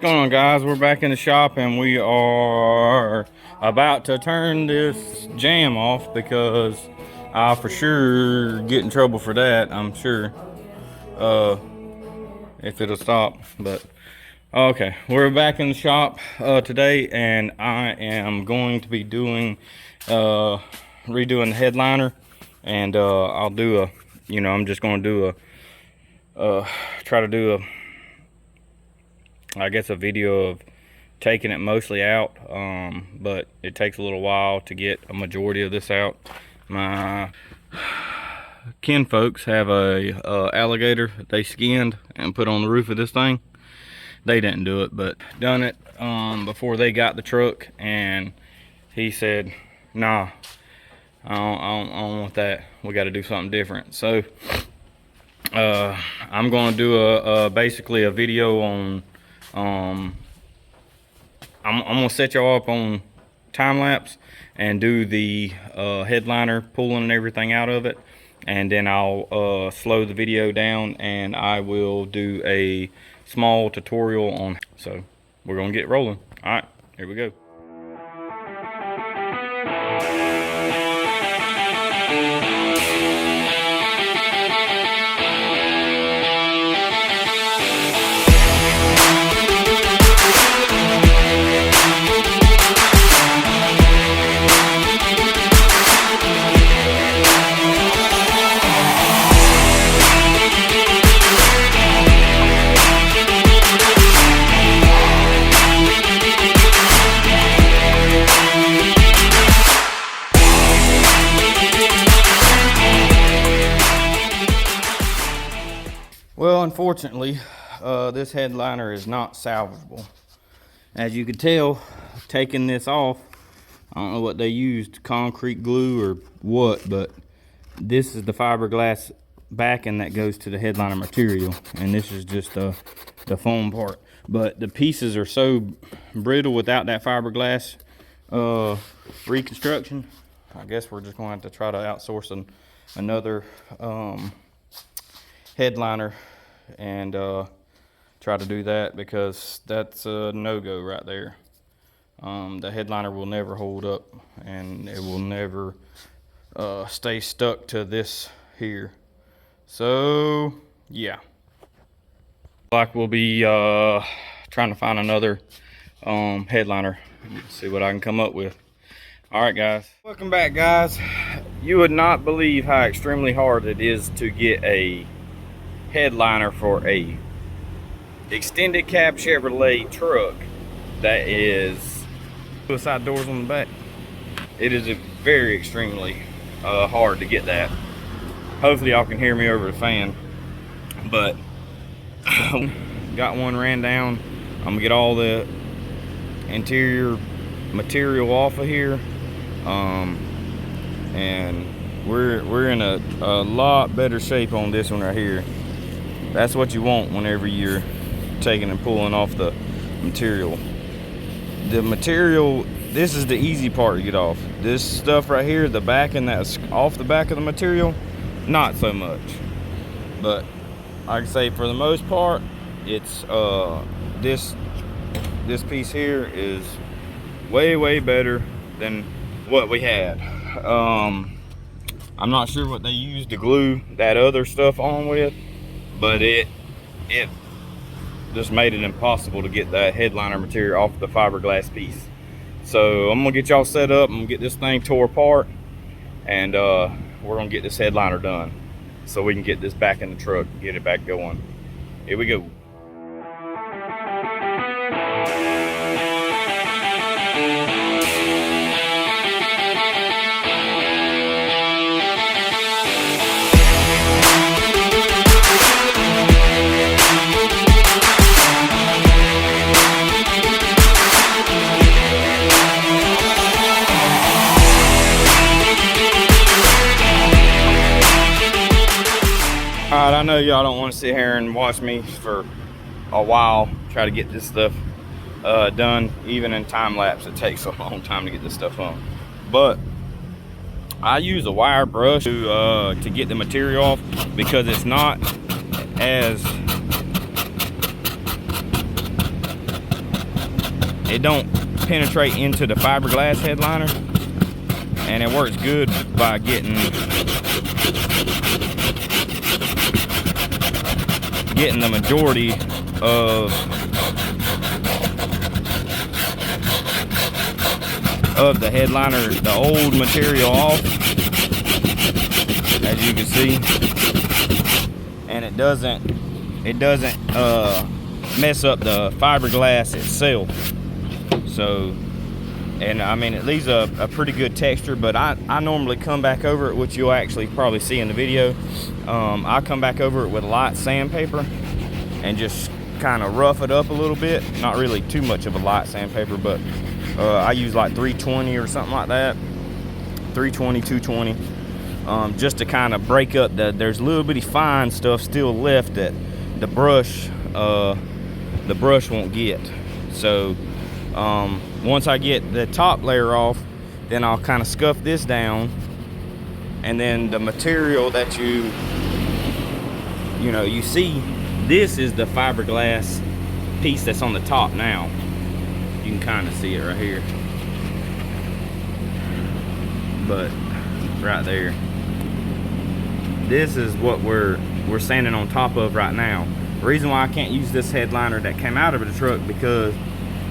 going on, guys? We're back in the shop and we are about to turn this jam off because I'll for sure get in trouble for that, I'm sure, if it'll stop. But okay, we're back in the shop today, and I am going to be doing redoing the headliner, and I'll do a, I'm just going to do try to do I guess a video of taking it mostly out, but it takes a little while to get a majority of this out. My kin folks have a alligator that they skinned and put on the roof of this thing. They didn't do it, but done it before they got the truck, and he said, nah, I don't want that. We got to do something different. So I'm going to do basically a video on I'm gonna set y'all up on time lapse and do the headliner pulling and everything out of it, and then I'll slow the video down and I will do a small tutorial on. So we're gonna get rolling. All right, here we go. Well, unfortunately, this headliner is not salvageable. As you can tell, taking this off, I don't know what they used, concrete glue or what, but this is the fiberglass backing that goes to the headliner material, and this is just the foam part. But the pieces are so brittle without that fiberglass reconstruction. I guess we're just going to have to try to outsource another headliner and try to do that, because that's a no-go right there. The headliner will never hold up, and it will never stay stuck to this here. So yeah, like we'll be trying to find another headliner, see what I can come up with. All right, guys, welcome back, guys. You would not believe how extremely hard it is to get a headliner for a extended cab Chevrolet truck that is suicide doors on the back. It is very extremely hard to get that. Hopefully y'all can hear me over the fan, but got one ran down. I'm gonna get all the interior material off of here, and we're in a lot better shape on this one right here. That's what you want whenever you're taking and pulling off the material. The material, this is the easy part to get off. This stuff right here, the backing that's off the back of the material, not so much. But like I say, for the most part, it's this piece here is way better than what we had. I'm not sure what they used to glue that other stuff on with, but it just made it impossible to get that headliner material off the fiberglass piece. So I'm gonna get y'all set up. I'm gonna get this thing tore apart, and we're gonna get this headliner done so we can get this back in the truck and get it back going. Here we go. Alright, I know y'all don't want to sit here and watch me for a while try to get this stuff done. Even in time lapse, it takes a long time to get this stuff on. But I use a wire brush to get the material off, because it's not as it don't penetrate into the fiberglass headliner, and it works good by getting the majority of the headliner, the old material off, as you can see, and it doesn't mess up the fiberglass itself. So, and I mean, it leaves a pretty good texture, but I normally come back over it, which you'll actually probably see in the video. I come back over it with light sandpaper and just kind of rough it up a little bit. Not really too much of a light sandpaper, but I use like 320 or something like that. 320, 220, just to kind of break up there's little bitty fine stuff still left that the brush won't get. So once I get the top layer off, then I'll kind of scuff this down, and then the material that you see, this is the fiberglass piece that's on the top now. You can kind of see it right here, but right there, this is what we're standing on top of right now. The reason why I can't use this headliner that came out of the truck, because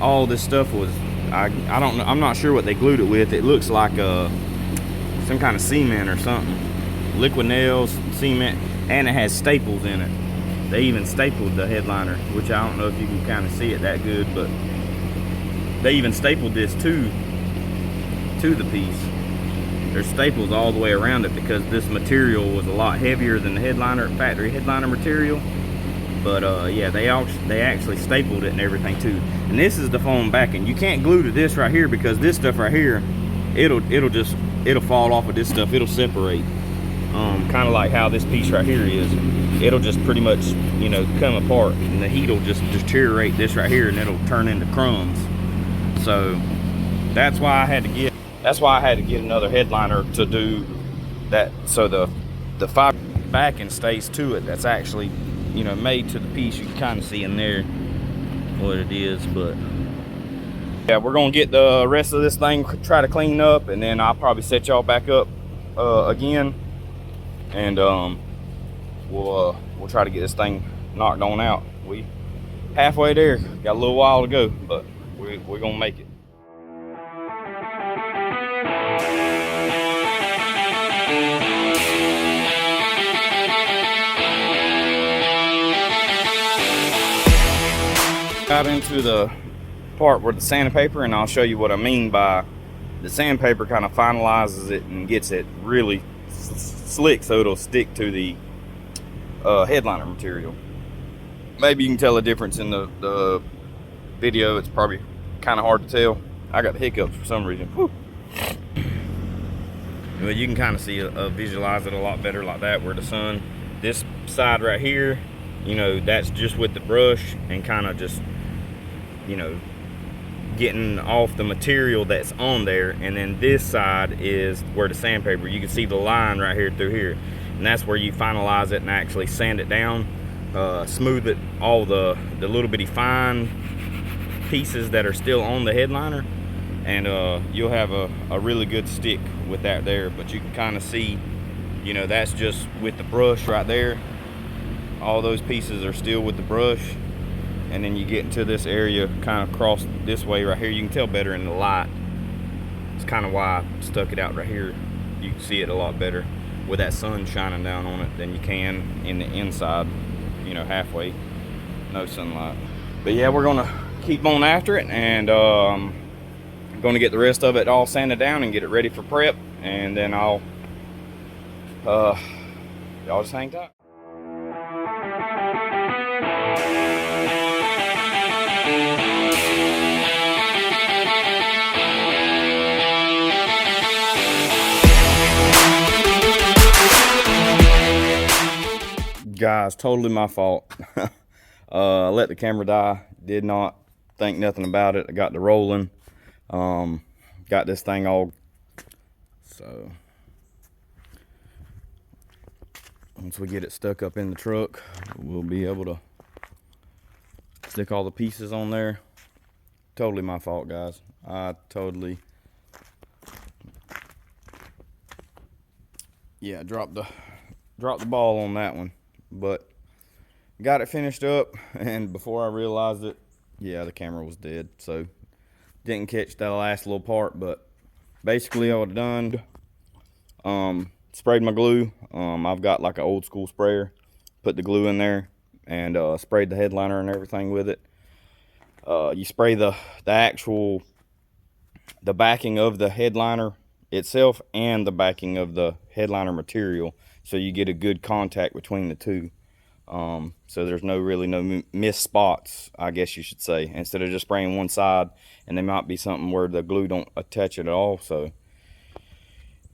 all this stuff was, I don't know, I'm not sure what they glued it with. It looks like some kind of cement or something, liquid nails, cement, and it has staples in it. They even stapled the headliner, which I don't know if you can kind of see it that good, but they even stapled this to the piece. There's staples all the way around it because this material was a lot heavier than the headliner, factory headliner material. But yeah, they actually stapled it and everything too. And this is the foam backing. You can't glue to this right here, because this stuff right here, it'll fall off of this stuff. It'll separate. Kind of like how this piece right here is. It'll just pretty much, come apart, and the heat will just deteriorate this right here, and it'll turn into crumbs. So that's why I had to get another headliner to do that, so the fiber backing stays to it. That's actually made to the piece. You can kind of see in there what it is. But yeah, we're gonna get the rest of this thing, try to clean up, and then I'll probably set y'all back up again, and we'll try to get this thing knocked on out. We halfway there, got a little while to go, but we're gonna make it. Got into the part where the sandpaper, and I'll show you what I mean by the sandpaper kind of finalizes it and gets it really slick so it'll stick to the headliner material. Maybe you can tell a difference in the video. It's probably kind of hard to tell. I got the hiccups for some reason. Whew. But you can kind of see visualize it a lot better like that, where the sun, this side right here, that's just with the brush and kind of just getting off the material that's on there, and then this side is where the sandpaper, you can see the line right here through here, and that's where you finalize it and actually sand it down, smooth it, all the little bitty fine pieces that are still on the headliner, and you'll have a really good stick with that there. But you can kind of see, that's just with the brush right there. All those pieces are still with the brush, and then you get into this area kind of across this way right here. You can tell better in the light. It's kind of why I stuck it out right here. You can see it a lot better with that sun shining down on it than you can in the inside, halfway, no sunlight. But yeah, we're gonna keep on after it, and I'm gonna get the rest of it all sanded down and get it ready for prep, and then y'all just hang tight. Guys, totally my fault. I let the camera die, did not think nothing about it. I got the rolling, got this thing all, so once we get it stuck up in the truck, we'll be able to stick all the pieces on there totally my fault, guys. I totally, yeah, dropped the ball on that one. But got it finished up, and before I realized it, yeah, the camera was dead. So didn't catch that last little part, but basically I would have done, sprayed my glue. I've got like an old school sprayer, put the glue in there, and sprayed the headliner and everything with it. You spray the backing of the headliner itself and the backing of the headliner material, so you get a good contact between the two. So there's no missed spots, I guess you should say, instead of just spraying one side and there might be something where the glue don't attach it at all. So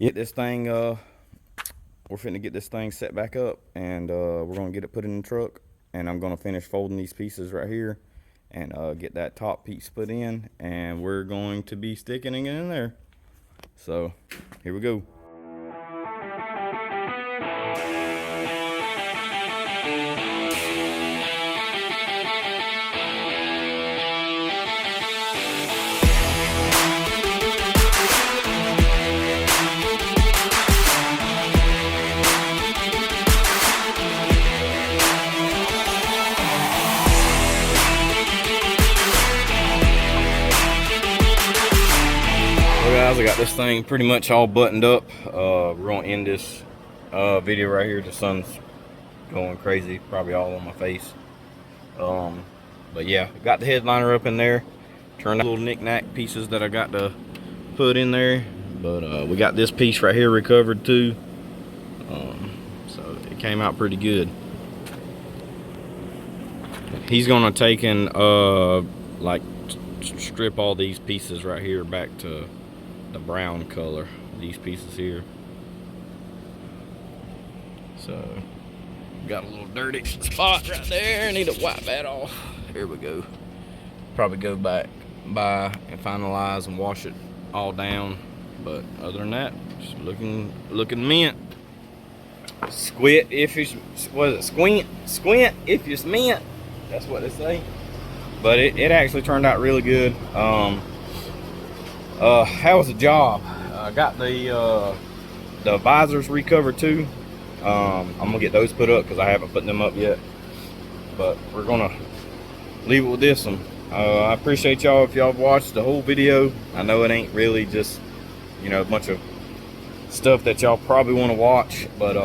get this thing, we're finna get this thing set back up, and we're gonna get it put in the truck, and I'm gonna finish folding these pieces right here and get that top piece put in, and we're going to be sticking it in there. So here we go. Guys, I got this thing pretty much all buttoned up. We're gonna end this video right here. The sun's going crazy, probably all on my face. But yeah, got the headliner up in there. Turned out little knick-knack pieces that I got to put in there, but we got this piece right here recovered too. So it came out pretty good. He's gonna take and like strip all these pieces right here back to the brown color, these pieces here. So got a little dirty spot right there, need to wipe that off. Here we go. Probably go back by and finalize and wash it all down, but other than that, just looking mint. Squint if you squint if you smint, that's what they say. But it actually turned out really good. How was the job? I got the visors recovered too. I'm gonna get those put up because I haven't put them up yet. But we're gonna leave it with this one. I appreciate y'all if y'all watched the whole video. I know it ain't really just, you know, a bunch of stuff that y'all probably want to watch, but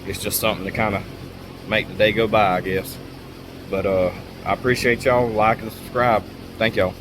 it's just something to kind of make the day go by, I guess. But I appreciate y'all. Like and subscribe. Thank y'all.